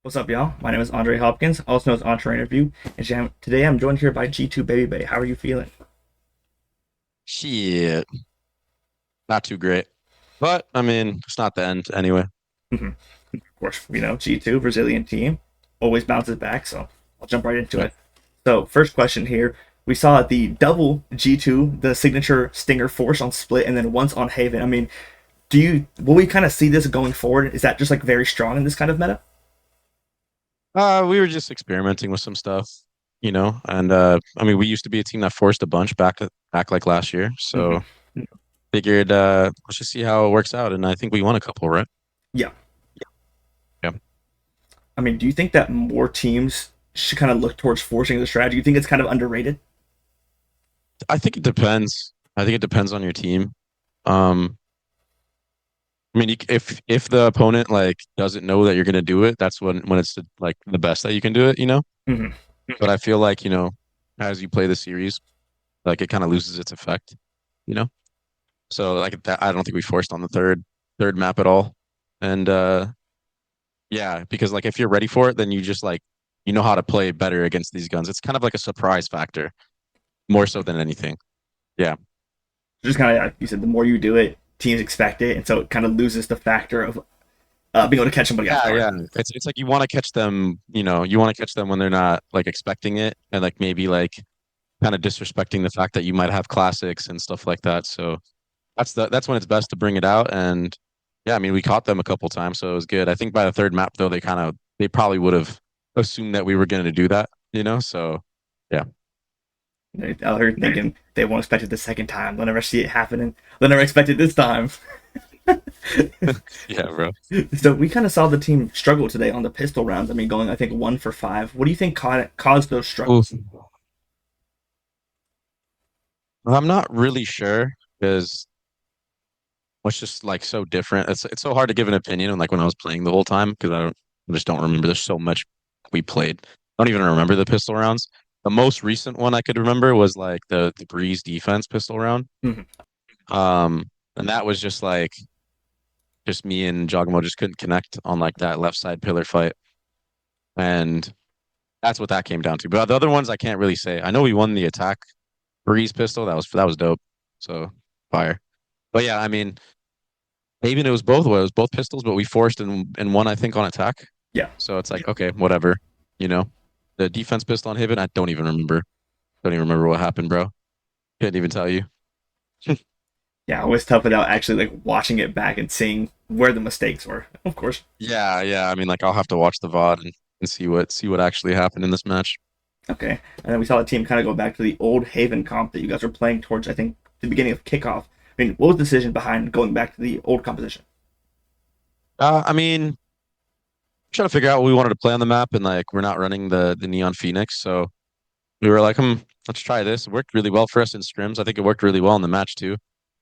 What's up, y'all? My name is Andre Hopkins, also known as Entre Interview, and today I'm joined here by G2 Babybay. How are you feeling? Shit, not too great. But I mean, it's not the end anyway. Of course, G2, Brazilian team, always bounces back, so I'll jump right into Yep. it. So, first question here. We saw the double G2, the signature Stinger Force on Split, and then once on Haven. Will we kind of see this going forward? Is that just like very strong in this kind of meta? We were just experimenting with some stuff, and I mean, we used to be a team that forced a bunch back like last year, Mm-hmm. so figured let's just see how it works out, and I think we won a couple, right? Yeah. Yeah. Do you think that more teams should kind of look towards forcing the strategy? You think it's kind of underrated? I think it depends. I think it depends on your team. Um, I mean, if the opponent like doesn't know that you're gonna do it, that's when it's like the best that you can do it. Mm-hmm. But I feel like, as you play the series, like it kind of loses its effect, you know? So like that, I don't think we forced on the third map at all. And yeah, because like if you're ready for it, then you just like you know how to play better against these guns. It's kind of like a surprise factor, more so than anything. Yeah. Just kind of like you said, the more you do it, teams expect it, and so it kind of loses the factor of being able to catch somebody off Yeah, guard. yeah. It's like you want to catch them, you want to catch them when they're not like expecting it and like maybe like kind of disrespecting the fact that you might have classics and stuff like that. So that's when it's best to bring it out. And yeah, I mean, we caught them a couple times, so it was good. I think by the third map though, they probably would have assumed that we were going to do that. So yeah, They're thinking they won't expect it the second time. They'll never see it happening. They'll never expect it this time. yeah, bro. So we kind of saw the team struggle today on the pistol rounds. Going I think 1 for 5. What do you think caused those Oof. struggles? I'm not really sure because it's just like so different. It's so hard to give an opinion on like when I was playing the whole time because I just don't remember. There's so much we played. I don't even remember the pistol rounds. The most recent one I could remember was like the Breeze defense pistol round. Mm-hmm. And that was just like just me and Giacomo just couldn't connect on like that left side pillar fight. And that's what that came down to. But the other ones I can't really say. I know we won the attack Breeze pistol. That was dope. So fire. But yeah, I mean, even it was both ways, it was both pistols, but we forced and one I think on attack. Yeah, So it's like, okay, whatever. You know. The defense pistol on Haven, I don't even remember. Don't even remember what happened, bro. Couldn't even tell you. yeah. It was tough without actually like watching it back and seeing where the mistakes were. Of course. Yeah, yeah. I mean, like I'll have to watch the VOD and see what actually happened in this match. Okay, and then we saw the team kind of go back to the old Haven comp that you guys were playing towards. I think the beginning of kickoff. What was the decision behind going back to the old composition? I mean, trying to figure out what we wanted to play on the map, and like we're not running the Neon Phoenix, so we were like, let's try this. It worked really well for us in scrims. I think it worked really well in the match too.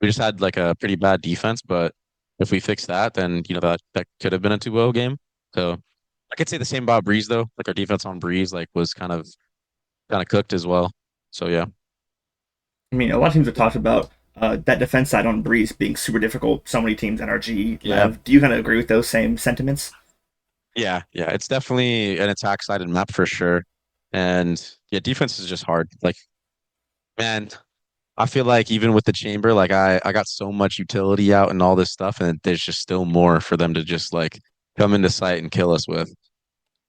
We just had like a pretty bad defense, but if we fix that, then that could have been a 2-0 game. So I could say the same about Breeze though. Like our defense on Breeze like was kind of cooked as well. So yeah. A lot of teams have talked about that defense side on Breeze being super difficult. So many teams, NRG, Yeah. Lev. Do you kind of agree with those same sentiments? Yeah, yeah. It's definitely an attack sided map for sure. And yeah, defense is just hard. Like, man, I feel like even with the chamber, like I got so much utility out and all this stuff, and there's just still more for them to just like come into sight and kill us with.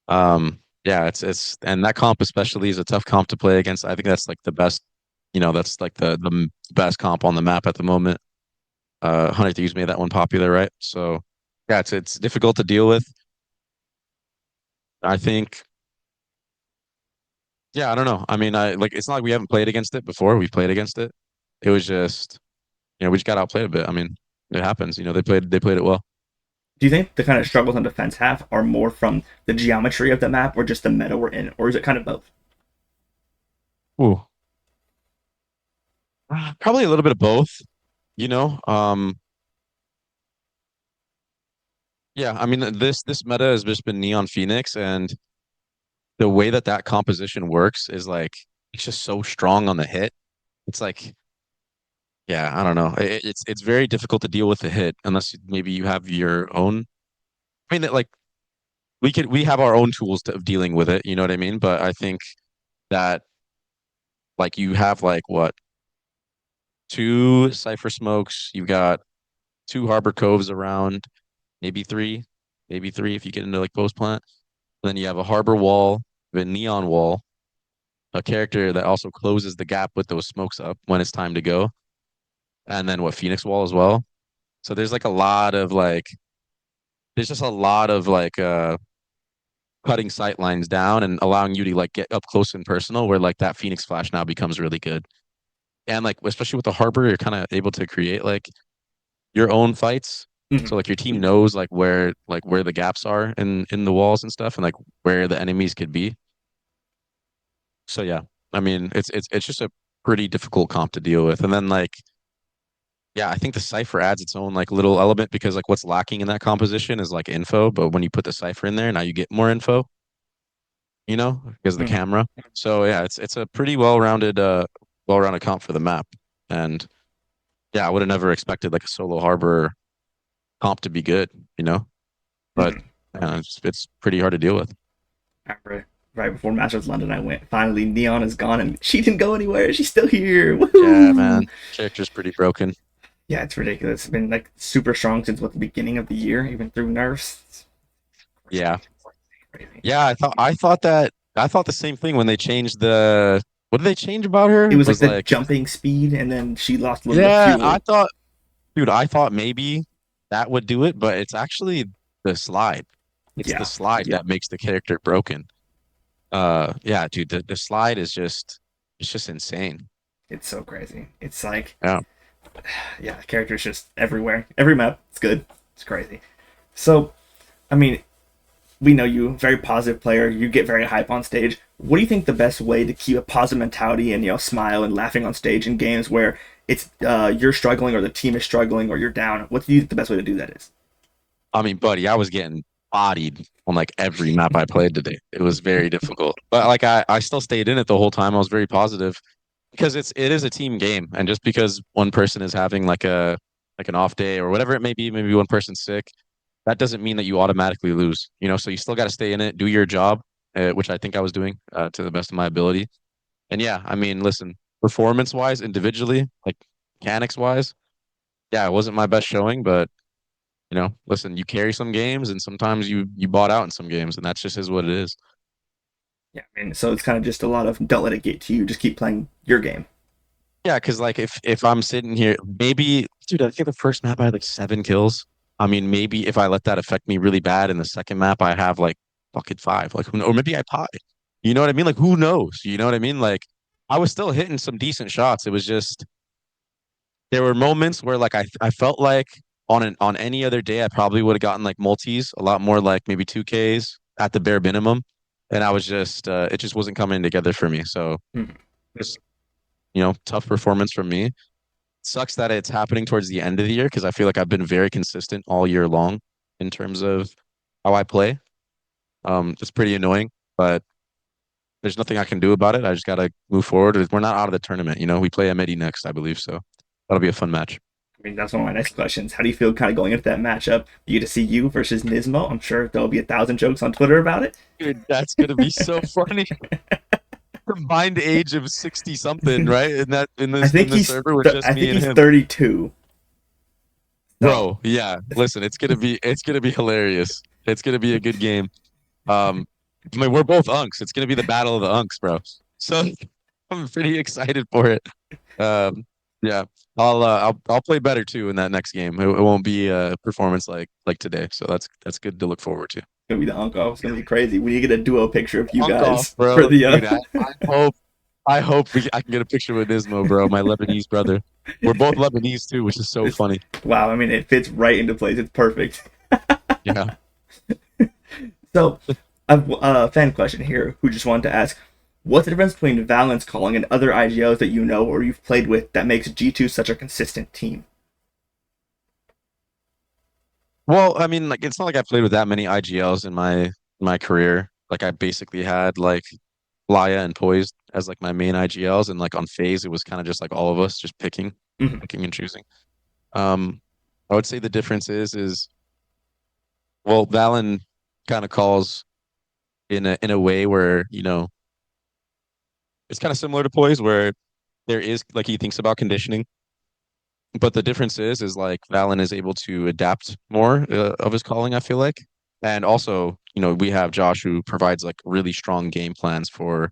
Yeah, it's and that comp especially is a tough comp to play against. I think that's like the best, that's like the best comp on the map at the moment. 100 Thieves made that one popular, right? So yeah, it's difficult to deal with. I think, yeah, I don't know. I mean, I like it's not like we haven't played against it before. We've played against it. It was just, we just got outplayed a bit. I mean, it happens. They played it well. Do you think the kind of struggles on defense half are more from the geometry of the map or just the meta we're in, or is it kind of both? Ooh. Probably a little bit of both, you know. Yeah, I mean this meta has just been Neon Phoenix, and the way that composition works is like it's just so strong on the hit. It's like, yeah, I don't know. It's very difficult to deal with the hit unless maybe you have your own. I mean, like we have our own tools of dealing with it, you know what I mean? But I think that like you have like what, two Cypher smokes, you got two Harbor Coves around, maybe three, maybe three if you get into like post plant. Then you have a Harbor Wall, a Neon Wall, a character that also closes the gap with those smokes up when it's time to go, and then what, Phoenix Wall as well. So there's like a lot of like there's just a lot of like cutting sight lines down and allowing you to like get up close and personal where like that Phoenix Flash now becomes really good. And like especially with the Harbor, you're kind of able to create like your own fights. Mhm. So like your team knows like where the gaps are in the walls and stuff and like where the enemies could be. So yeah, I mean it's just a pretty difficult comp to deal with. And then like yeah, I think the cipher adds its own like little element because like what's lacking in that composition is like info, but when you put the cipher in there, now you get more info, you know, because of the Mhm. camera. So yeah, it's a pretty well-rounded comp for the map. And yeah, I would have never expected like a solo harbor comp to be good, you know, but Mhm. it's pretty hard to deal with. Remember, right before Masters London, I went. Finally, Neon is gone, and she didn't go anywhere. She's still here. Yeah, man, Woohoo! character's pretty broken. Yeah, it's ridiculous. It's been like super strong since what the beginning of the year, even through nerfs. It's Yeah, crazy. yeah, I thought the same thing when they changed the what did they change about It her? was like Was the like jumping speed, and then she lost a little bit of yeah, I fuel. thought dude, I thought maybe that would do it, but it's actually the slide. It's the Yeah, slide that makes the character broken. Yeah, dude, the slide is just it's just insane. it's so crazy. It's like, Yeah. yeah, the character's just everywhere. Every map, it's good. It's crazy. So, I mean, we know you, very positive player. You get very hype on stage. What do you think the best way to keep a positive mentality and smile and laughing on stage in games where it's you're struggling or the team is struggling or you're down? What do you think the best way to do that is? I mean, buddy, I was getting bodied on like every map I played today. It was very difficult. But like I still stayed in it the whole time. I was very positive because it is a team game. And just because one person is having like an off day or whatever it may be, maybe one person's sick, that doesn't mean that you automatically lose. You know, so you still got to stay in it, do your job, which I think I was doing to the best of my ability. And yeah, I mean, listen, performance wise, individually, like mechanics wise, yeah, it wasn't my best showing, but you know, listen, you carry some games and sometimes you bought out in some games, and that's just is what it is. Yeah, I mean, so it's kind of just a lot of don't let it get to you. Just keep playing your game. Yeah, because like if I'm sitting here, maybe dude, I think the first map I had like 7 kills. I mean, maybe if I let that affect me really bad in the second map, I have like fucking five. Like, or maybe I pie. You know what I mean? Like, who knows? You know what I mean? Like, I was still hitting some decent shots. It was just there were moments where like I felt like on any other day I probably would have gotten like multis, a lot more like maybe 2Ks at the bare minimum. And I was just it just wasn't coming together for me. So Mhm. just, you know, tough performance from me. Sucks that it's happening towards the end of the year because I feel like I've been very consistent all year long in terms of how I play. It's pretty annoying, but there's nothing I can do about it. I just gotta move forward. We're not out of the tournament, you know. We play Amity next, I believe, so that'll be a fun match. I mean, that's one of my next questions. How do you feel kind of going into that matchup? You get to see you versus NiSMO. I'm sure there'll be 1,000 jokes on Twitter about it. Dude, that's gonna be so funny. Combined age of 60 something, right? In that I in think this he's server with just I me think and he's him. 32. So Bro, yeah. Listen, it's gonna be hilarious. It's gonna be a good game. Um, I mean, we're both unks. It's gonna be the battle of the unks, bro. So I'm pretty excited for it. Um, yeah, I'll play better too in that next game. It won't be a performance like today. So that's good to look forward to. gonna be the uncle. It's gonna be crazy when you get a duo picture of you Unk off, guys for bro. the. Dude, I hope I can get a picture with NiSMO, bro, my Lebanese brother. We're both Lebanese too, which is so It's, funny. wow, I mean, it fits right into place. It's perfect. Yeah. So, I've a fan question here who just wanted to ask, what's the difference between Valyn's calling and other IGOs that you know or you've played with that makes G2 such a consistent team? Well, I mean, like it's not like I played with that many IGLs in my career. Like I basically had like Laya and Poised as like my main IGLs, and like on phase it was kind of just like all of us just Mm-hmm. picking and choosing. Um, I would say the difference is well, Valyn. kind of calls in a way where, it's kind of similar to poise where there is like he thinks about conditioning, but the difference is like Valyn is able to adapt more of his calling, I feel like. And also, we have Josh who provides like really strong game plans for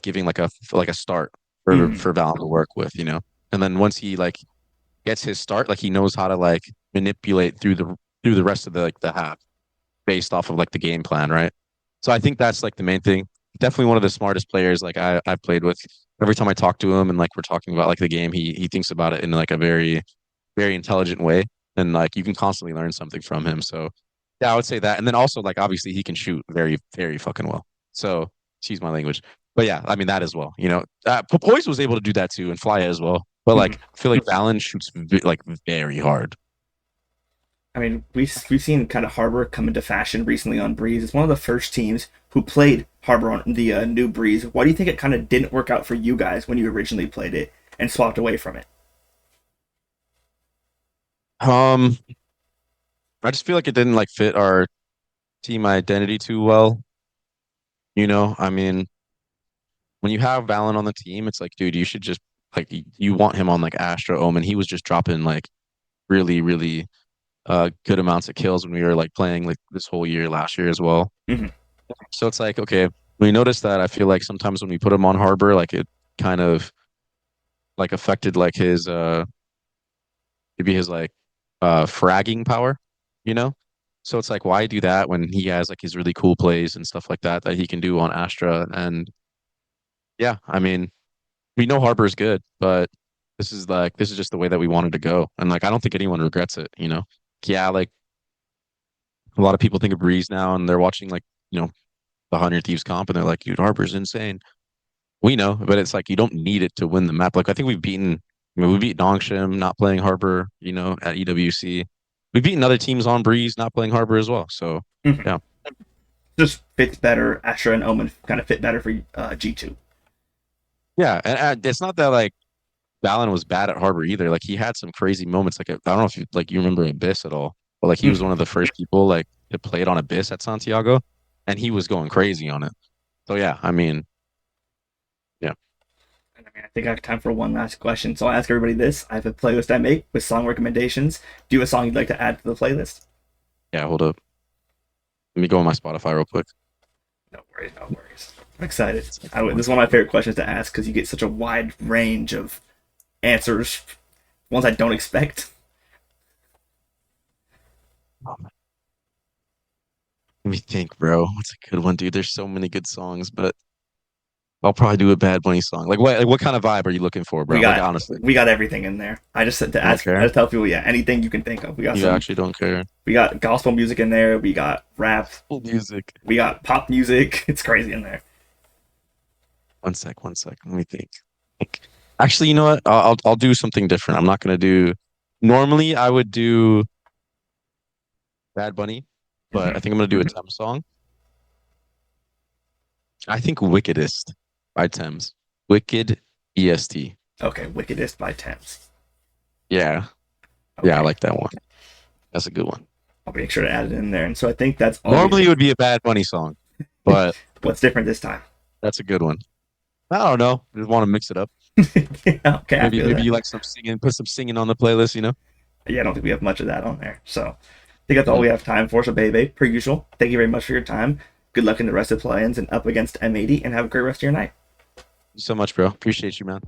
giving like a start Hmm. for Valyn to work with, And then once he like gets his start, like he knows how to like manipulate through the rest of the half based off of like the game plan, right? So I think that's like the main thing. Definitely one of the smartest players like I've played with. Every time I talk to him and like we're talking about like the game, he thinks about it in like a very, very intelligent way. And like you can constantly learn something from him. So yeah, I would say that. And then also like obviously he can shoot very, very fucking well. So excuse my language. But yeah, I mean that as well. Poise was able to do that too and fly as well. But Hmm. like I feel like Valyn shoots like very hard. I mean, we've seen kind of Harbor come into fashion recently on Breeze. It's one of the first teams who played Harbor on the new Breeze. Why do you think it kind of didn't work out for you guys when you originally played it and swapped away from it? Um, I just feel like it didn't like fit our team identity too well. I mean, when you have Valyn on the team, it's like, dude, you should just like you want him on like Astra Omen. He was just dropping like really, really good amounts of kills when we were like playing like this whole year last year as well. Hmm. So it's like, okay, we noticed that I feel like sometimes when we put him on Harbor, like it kind of like affected like his maybe his like fragging power, you know? So it's like, why do that when he has like his really cool plays and stuff like that that he can do on Astra? And yeah, I mean, we know Harper's good, but this is just the way that we wanted to go. And like I don't think anyone regrets it. Yeah, like a lot of people think of Breeze now and they're watching like, the 100 Thieves comp and they're like, dude, Harper's insane. We know, but it's like you don't need it to win the map. Like I think we beat Nongshim not playing Harbor, at EWC. We've beaten other teams on Breeze not playing Harbor as well. So Hmm. yeah. Just fits better. Astra and Omen kind of fit better for G2. Yeah. And it's not that like Valyn was bad at Harbor either. Like he had some crazy moments. Like I don't know if you remember Abyss at all, but like he was Hmm. one of the first people like that played on Abyss at Santiago and he was going crazy on it. So yeah, I mean, yeah. I mean, I think I have time for one last question. So I'll ask everybody this. I have a playlist I make with song recommendations. Do you have a song you'd like to add to the playlist? Yeah, hold up. Let me go on my Spotify real quick. No worries, no worries. I'm excited. It's like This one is one of my second. favorite questions to ask because you get such a wide range of answers, ones I don't expect. Oh, let me think, bro. What's a good one, dude? There's so many good songs, but I'll probably do a Bad Bunny song. Like what kind of vibe are you looking for, We bro? Like got honestly, we got everything in there. I just said to you don't ask. I care. just tell people, yeah, anything you can think of. We got You some. actually don't care. We got gospel music in there. We got rap. Full music. We got pop music. It's crazy in there. One sec. Let me think. Actually, you know what? I'll do something different. I'm not gonna do. Normally, I would do Bad Bunny, but I Hmm. think I'm gonna do a Thames song. I think Wickedest by Thames. Wicked EST. Okay, Wickedest by Thames. Yeah, yeah, I Okay, like that one. That's a good one. I'll make sure to add it in there. And so I think that's all we Normally, it have. would be a Bad Bunny song, but What's different this time? that's a good one. I don't know. Just want to mix it up. Yeah, okay, I feel Maybe that. you like some singing, put some singing on the playlist. Yeah, I don't think we have much of that on there. So I think that's all Yeah. we have time for. So, Baby, per usual, thank you very much for your time. Good luck in the rest of the play-ins and up against M80, and have a great rest of your night. Thank you so much, bro. Appreciate you, man.